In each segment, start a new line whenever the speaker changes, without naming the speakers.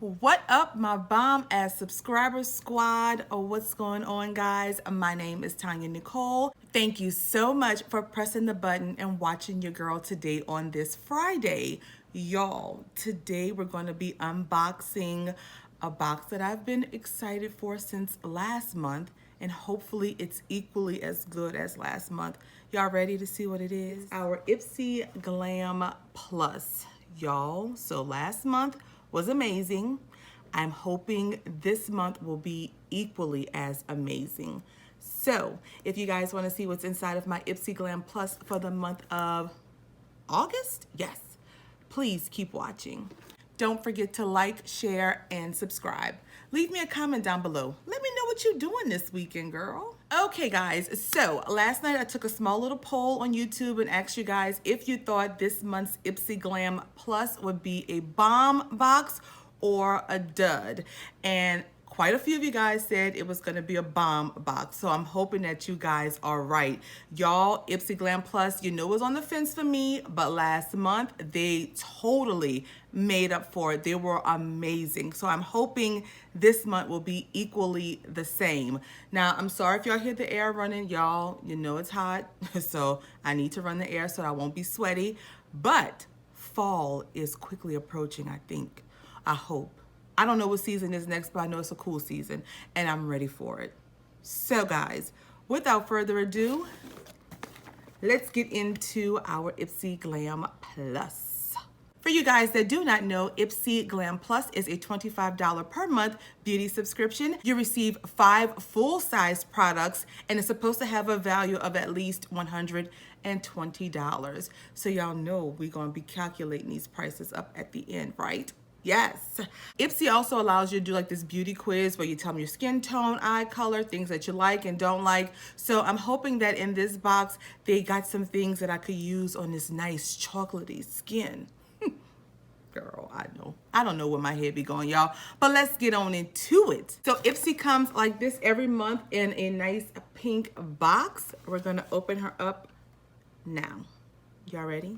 What up, my bomb ass subscriber squad? What's going on, guys? My name is TonyaNicole. Thank you so much for pressing the button and watching your girl today on this Friday. Y'all, today we're going to be unboxing a box that I've been excited for since last month, and hopefully it's equally as good as last month. Y'all ready to see what it is? Our Ipsy Glam Plus, y'all. So last month was amazing. I'm hoping this month will be equally as amazing. So if you guys want to see what's inside of my Ipsy Glam Plus for the month of August, yes, please keep watching. Don't forget to like, share, and subscribe. Leave me a comment down below. Let me know what you're doing this weekend, girl. Okay, guys, so last night I took a small little poll on YouTube and asked you guys if you thought this month's Ipsy Glam Plus would be a bomb box or a dud. And quite a few of you guys said it was going to be a bomb box, so I'm hoping that you guys are right. Y'all, Ipsy Glam Plus, you know, was on the fence for me, but last month they totally made up for it. They were amazing, so I'm hoping this month will be equally the same. Now, I'm sorry if y'all hear the air running. Y'all, you know it's hot, so I need to run the air so I won't be sweaty, but fall is quickly approaching, I think. I hope. I don't know what season is next, but I know it's a cool season, and I'm ready for it. So, guys, without further ado, let's get into our Ipsy Glam Plus. For you guys that do not know, Ipsy Glam Plus is a $25 per month beauty subscription. You receive 5 full-size products, and it's supposed to have a value of at least $120. So y'all know we're going to be calculating these prices up at the end, right? Yes. Ipsy also allows you to do like this beauty quiz where you tell them your skin tone, eye color, things that you like and don't like. So I'm hoping that in this box, they got some things that I could use on this nice chocolatey skin. Girl, I know. I don't know where my head be going, y'all. But let's get on into it. So Ipsy comes like this every month in a nice pink box. We're going to open her up now. Y'all ready?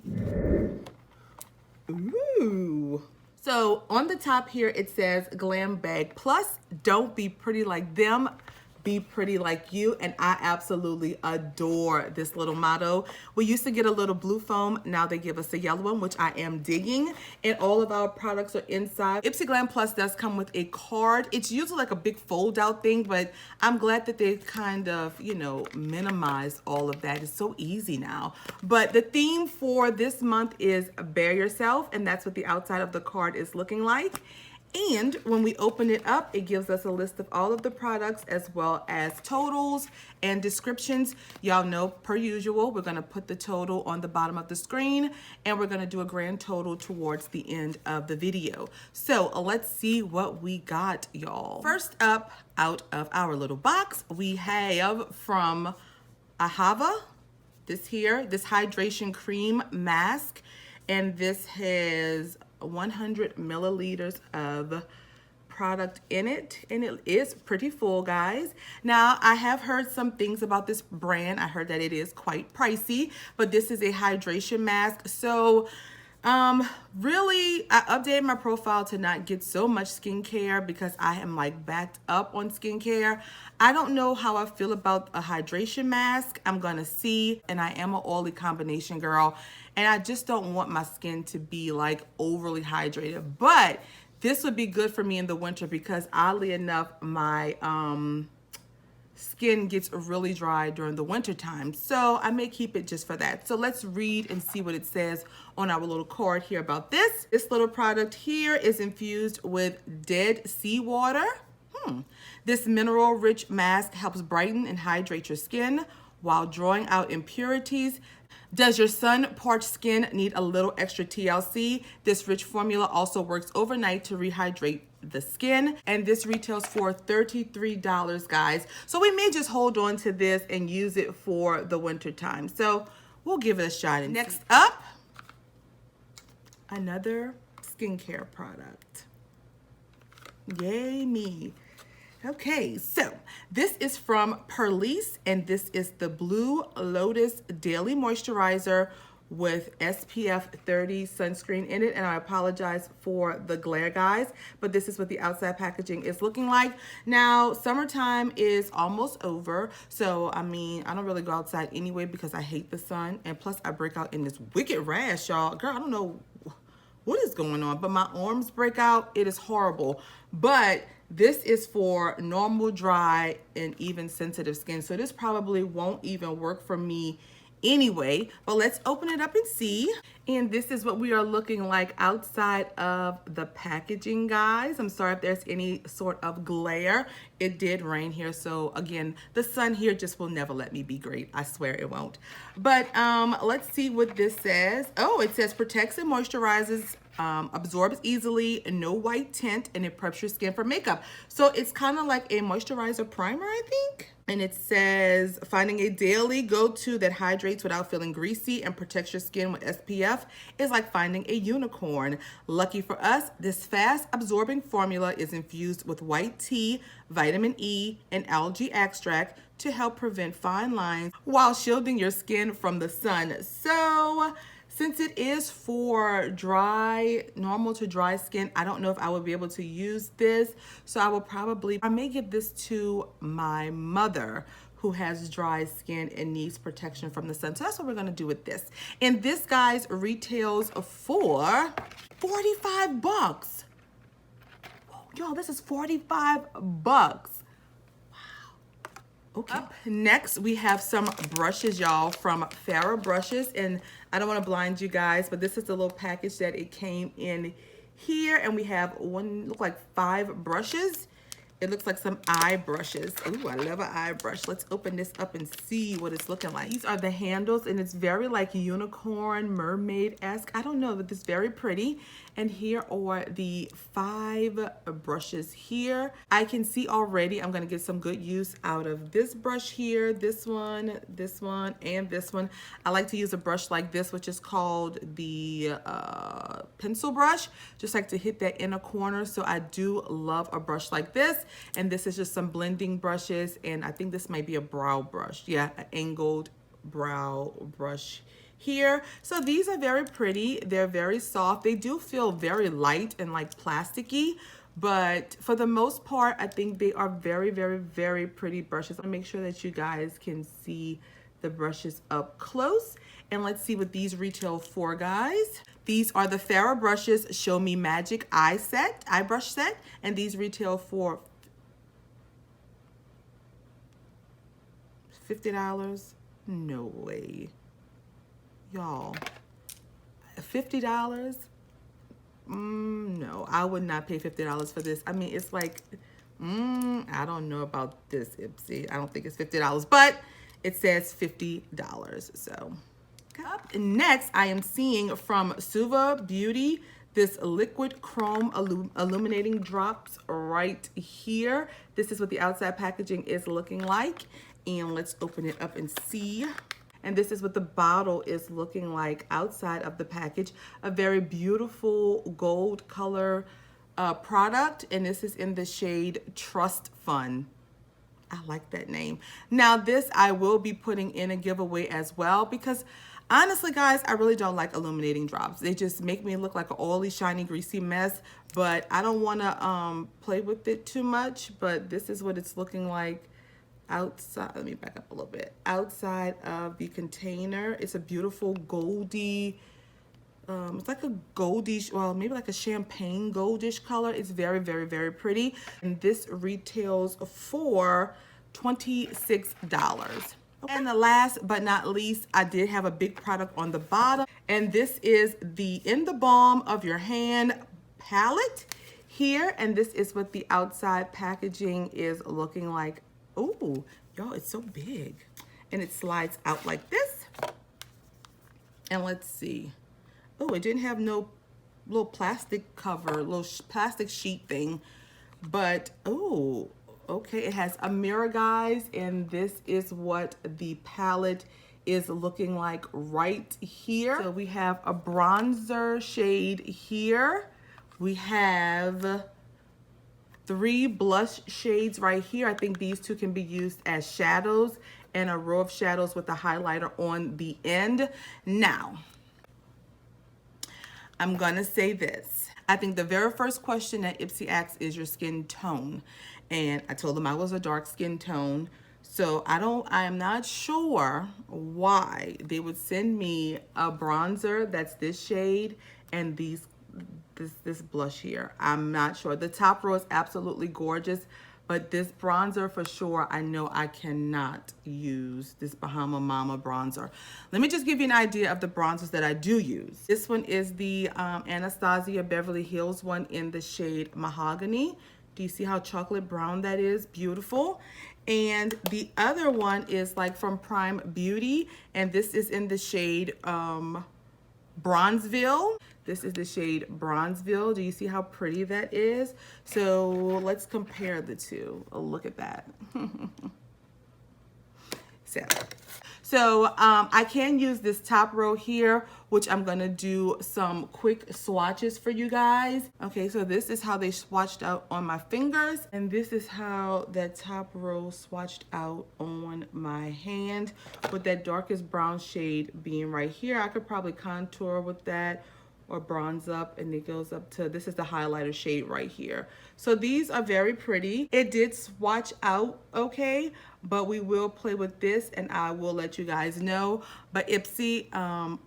Ooh. So on the top here, it says Glam Bag Plus. Don't be pretty like them, be pretty like you. And I absolutely adore this little motto. We used to get a little blue foam. Now they give us a yellow one, which I am digging. And all of our products are inside. Ipsy Glam Plus does come with a card. It's usually like a big fold out thing, but I'm glad that they kind of, you know, minimize all of that. It's so easy now. But the theme for this month is Bare Yourself, and that's what the outside of the card is looking like. And when we open it up, it gives us a list of all of the products as well as totals and descriptions. Y'all know, per usual, we're going to put the total on the bottom of the screen, and we're going to do a grand total towards the end of the video. So let's see what we got, y'all. First up, out of our little box, we have from Ahava, this hydration cream mask, and this has 100 milliliters of product in it, and it is pretty full, guys. Now, I have heard some things about this brand. I heard that it is quite pricey, but this is a hydration mask. So really, I updated my profile to not get so much skincare because I am like backed up on skincare. I don't know how I feel about a hydration mask. I'm gonna see, and I am an oily combination girl, and I just don't want my skin to be like overly hydrated. But this would be good for me in the winter because oddly enough, my skin gets really dry during the winter time. So I may keep it just for that. So let's read and see what it says on our little card here about this. This little product here is infused with dead seawater. This mineral-rich mask helps brighten and hydrate your skin while drawing out impurities. Does your sun-parched skin need a little extra TLC? This rich formula also works overnight to rehydrate the skin, and this retails for $33, guys. So we may just hold on to this and use it for the winter time. So we'll give it a shot. And next up, another skincare product. Yay me. Okay, so this is from Pur Lisse, and this is the Blue Lotus Daily Moisturizer with SPF 30 sunscreen in it, and I apologize for the glare, guys, but this is what the outside packaging is looking like. Now, summertime is almost over, so I mean, I don't really go outside anyway because I hate the sun, and plus I break out in this wicked rash, y'all. Girl, I don't know what is going on, but my arms break out. It is horrible. But this is for normal, dry, and even sensitive skin, so this probably won't even work for me anyway. But let's open it up and see. And this is what we are looking like outside of the packaging, guys. I'm sorry if there's any sort of glare. It did rain here, so again, the sun here just will never let me be great. I swear it won't. But let's see what this says. Oh, it says protects and moisturizes, absorbs easily, no white tint, and it preps your skin for makeup. So it's kind of like a moisturizer primer, I think. And it says finding a daily go-to that hydrates without feeling greasy and protects your skin with SPF is like finding a unicorn. Lucky for us, this fast absorbing formula is infused with white tea, vitamin E, and algae extract to help prevent fine lines while shielding your skin from the sun. So since it is for dry, normal to dry skin, I don't know if I would be able to use this. So I may give this to my mother who has dry skin and needs protection from the sun. So that's what we're gonna do with this. And this, guys, retails for 45 bucks. Y'all, this is 45 bucks. Okay. Up next, we have some brushes, y'all, from Farrah Brushes. And I don't want to blind you guys, but this is the little package that it came in here. And we have look like 5 brushes. It looks like some eye brushes. Ooh, I love an eye brush. Let's open this up and see what it's looking like. These are the handles, and it's very like unicorn, mermaid-esque. I don't know, but it's very pretty. And here are the 5 brushes here. I can see already I'm gonna get some good use out of this brush here, this one, and this one. I like to use a brush like this, which is called the pencil brush, just like to hit that inner corner. So I do love a brush like this. And this is just some blending brushes, and I think this might be a brow brush. Yeah, an angled brow brush here. So these are very pretty. They're very soft. They do feel very light and like plasticky, but for the most part, I think they are very, very, very pretty brushes. I'll make sure that you guys can see the brushes up close. And let's see what these retail for, guys. These are the Farrah Brushes Show Me Magic eye brush set, and these retail for $50. No way. Y'all, $50? No, I would not pay $50 for this. I mean, it's like, I don't know about this, Ipsy. I don't think it's $50, but it says $50, so. Up next, I am seeing from Suva Beauty this liquid chrome illuminating drops right here. This is what the outside packaging is looking like, and let's open it up and see. And this is what the bottle is looking like outside of the package. A very beautiful gold color product, and this is in the shade Trust Fund. I like that name. Now this I will be putting in a giveaway as well, because honestly, guys, I really don't like illuminating drops. They just make me look like an oily, shiny, greasy mess, but I don't want to play with it too much. But this is what it's looking like outside. Let me back up a little bit. Outside of the container, it's a beautiful goldy, it's like a goldish, well, maybe like a champagne goldish color. It's very, very, very pretty. And this retails for $26. Okay. And the last but not least, I did have a big product on the bottom, and this is the In the Balm of Your Hand palette here. And this is what the outside packaging is looking like. Oh, y'all, it's so big. And it slides out like this. And let's see. Oh, it didn't have no little plastic cover, little plastic sheet thing. But, oh, okay, it has a mirror, guys. And this is what the palette is looking like right here. So we have a bronzer shade here. We have 3 blush shades right here. I think these 2 can be used as shadows, and a row of shadows with a highlighter on the end. Now, I'm gonna say this. I think the very first question that Ipsy asks is your skin tone. And I told them I was a dark skin tone. So I am not sure why they would send me a bronzer that's this shade and this blush here. I'm not sure. The top row is absolutely gorgeous, but this bronzer for sure, I know I cannot use this Bahama Mama bronzer. Let me just give you an idea of the bronzers that I do use. This one is the Anastasia Beverly Hills one in the shade Mahogany. Do you see how chocolate brown that is? Beautiful. And the other one is like from Prime Beauty, and this is in the shade Bronzeville. This is the shade Bronzeville. Do you see how pretty that is? So let's compare the two. Oh, look at that. So I can use this top row here, which I'm gonna do some quick swatches for you guys. Okay, so this is how they swatched out on my fingers, and this is how that top row swatched out on my hand, with that darkest brown shade being right here. I could probably contour with that or bronze up, and it goes up to, this is the highlighter shade right here. So these are very pretty. It did swatch out okay, but we will play with this and I will let you guys know. But Ipsy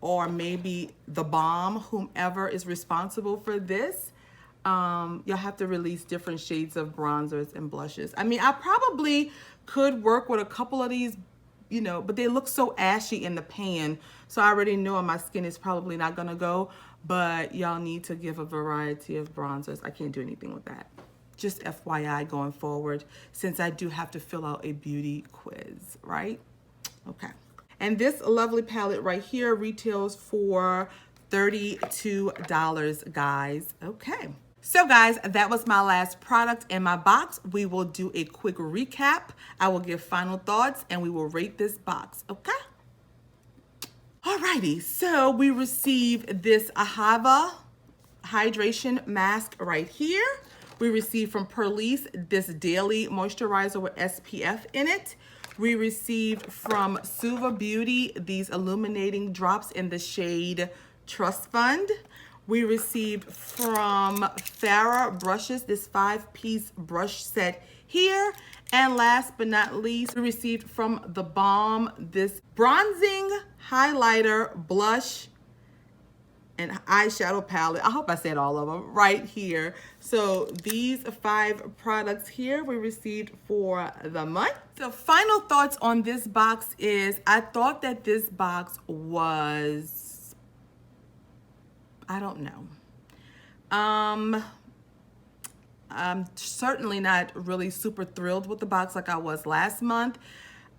or maybe the Balm, whomever is responsible for this, you'll have to release different shades of bronzers and blushes. I mean, I probably could work with a couple of these, you know, but they look so ashy in the pan, so I already know my skin is probably not gonna go. But y'all need to give a variety of bronzers. I can't do anything with that. Just FYI going forward, since I do have to fill out a beauty quiz, right? Okay. And this lovely palette right here retails for $32, guys. Okay. So guys, that was my last product in my box. We will do a quick recap. I will give final thoughts and we will rate this box, okay? Alrighty, so we received this Ahava hydration mask right here. We received from Pur Lisse this daily moisturizer with SPF in it. We received from Suva Beauty these illuminating drops in the shade Trust Fund. We received from Farah Brushes this 5-piece brush set here. And last but not least, we received from the Balm this bronzing highlighter, blush, and eyeshadow palette. I hope I said all of them right here. So these 5 products here we received for the month. So final thoughts on this box is I thought that this box was, I don't know. I'm certainly not really super thrilled with the box like I was last month.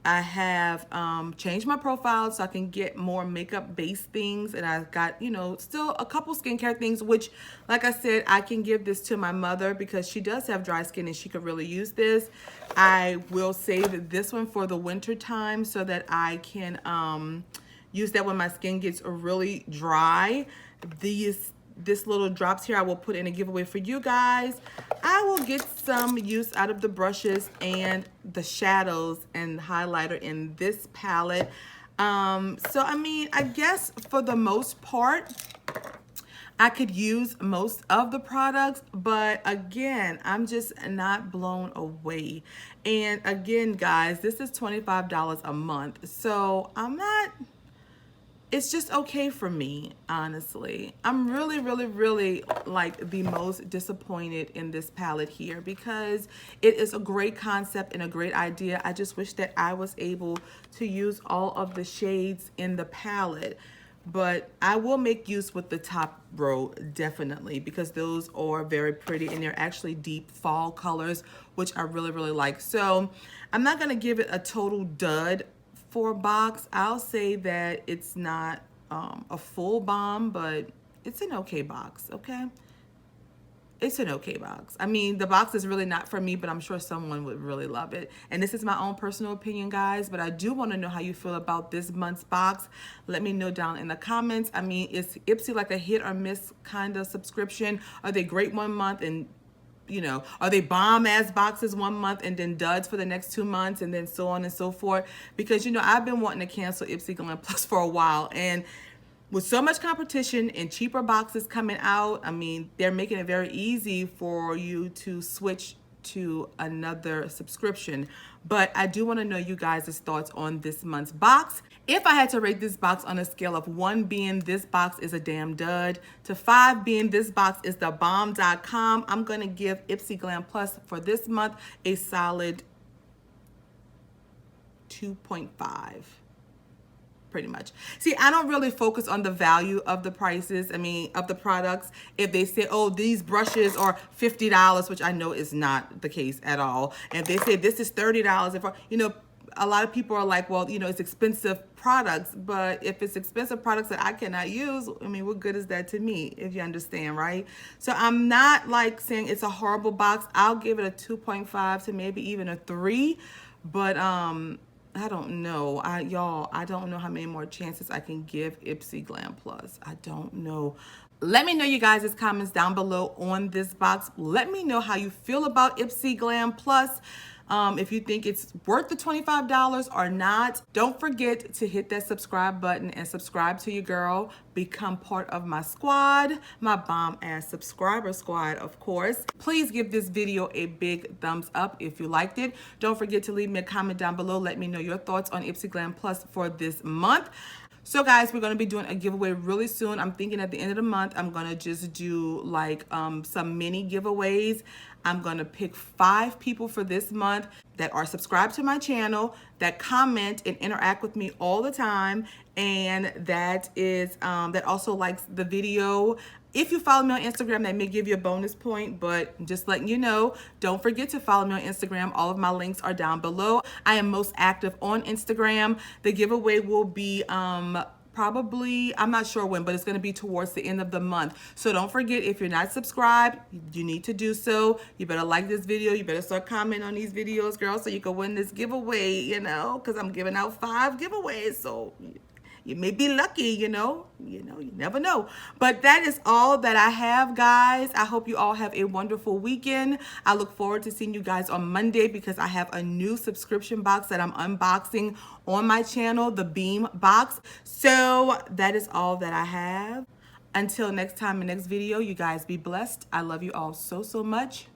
I have changed my profile so I can get more makeup based things, and I've got, you know, still a couple skincare things, which like I said, I can give this to my mother because she does have dry skin and she could really use this. I will save this one for the winter time so that I can use that when my skin gets really dry. This little drops here I will put in a giveaway for you guys. I will get some use out of the brushes and the shadows and highlighter in this palette. So I mean, I guess for the most part, I could use most of the products, but again, I'm just not blown away. And again, guys, this is $25 a month. So I'm not, it's just okay for me, honestly. I'm really like the most disappointed in this palette here because it is a great concept and a great idea. I just wish that I was able to use all of the shades in the palette, but I will make use with the top row definitely because those are very pretty and they're actually deep fall colors, which I really like. So I'm not gonna give it a total dud for a box. I'll say that it's not a full bomb, but it's an okay box, okay? It's an okay box. I mean, the box is really not for me, but I'm sure someone would really love it. And this is my own personal opinion, guys, but I do want to know how you feel about this month's box. Let me know down in the comments. I mean, is Ipsy like a hit or miss kind of subscription? Are they great one month and, you know, are they bomb ass boxes one month and then duds for the next 2 months and then so on and so forth? Because, you know, I've been wanting to cancel Ipsy Glam Plus for a while, and With so much competition and cheaper boxes coming out, I mean, they're making it very easy for you to switch to another subscription. But I do want to know you guys' thoughts on this month's box. If I had to rate this box on a scale of 1 being this box is a damn dud to 5 being this box is the bomb.com, I'm going to give Ipsy Glam Plus for this month a solid 2.5. Pretty much. See, I don't really focus on the value of the prices, I mean, of the products. If they say, oh, these brushes are $50, which I know is not the case at all. And if they say this is $30, if, you know, a lot of people are like, well, you know, it's expensive products, but if it's expensive products that I cannot use, I mean, what good is that to me, if you understand, right? So I'm not like saying it's a horrible box. I'll give it a 2.5 to maybe even a 3, but I don't know. Y'all, I don't know how many more chances I can give Ipsy Glam Plus. I don't know. Let me know you guys' comments down below on this box. Let me know how you feel about Ipsy Glam Plus. If you think it's worth the $25 or not. Don't forget to hit that subscribe button and subscribe to your girl. Become part of my squad, my bomb ass subscriber squad, of course. Please give this video a big thumbs up if you liked it. Don't forget to leave me a comment down below. Let me know your thoughts on Ipsy Glam Plus for this month. So guys, we're going to be doing a giveaway really soon. I'm thinking at the end of the month, I'm going to just do like some mini giveaways. I'm going to pick 5 people for this month that are subscribed to my channel, that comment and interact with me all the time, and that is that also likes the video. If you follow me on Instagram, that may give you a bonus point, but just letting you know, don't forget to follow me on Instagram. All of my links are down below. I am most active on Instagram. The giveaway will be probably, I'm not sure when, but it's going to be towards the end of the month. So don't forget, if you're not subscribed, you need to do so. You better like this video. You better start commenting on these videos, girl, so you can win this giveaway, you know, because I'm giving out 5 giveaways. So you may be lucky, you know, you never know. But that is all that I have, guys. I hope you all have a wonderful weekend. I look forward to seeing you guys on Monday because I have a new subscription box that I'm unboxing on my channel, the Beam box. So that is all that I have. Until next time and next video, you guys be blessed. I love you all so, so much.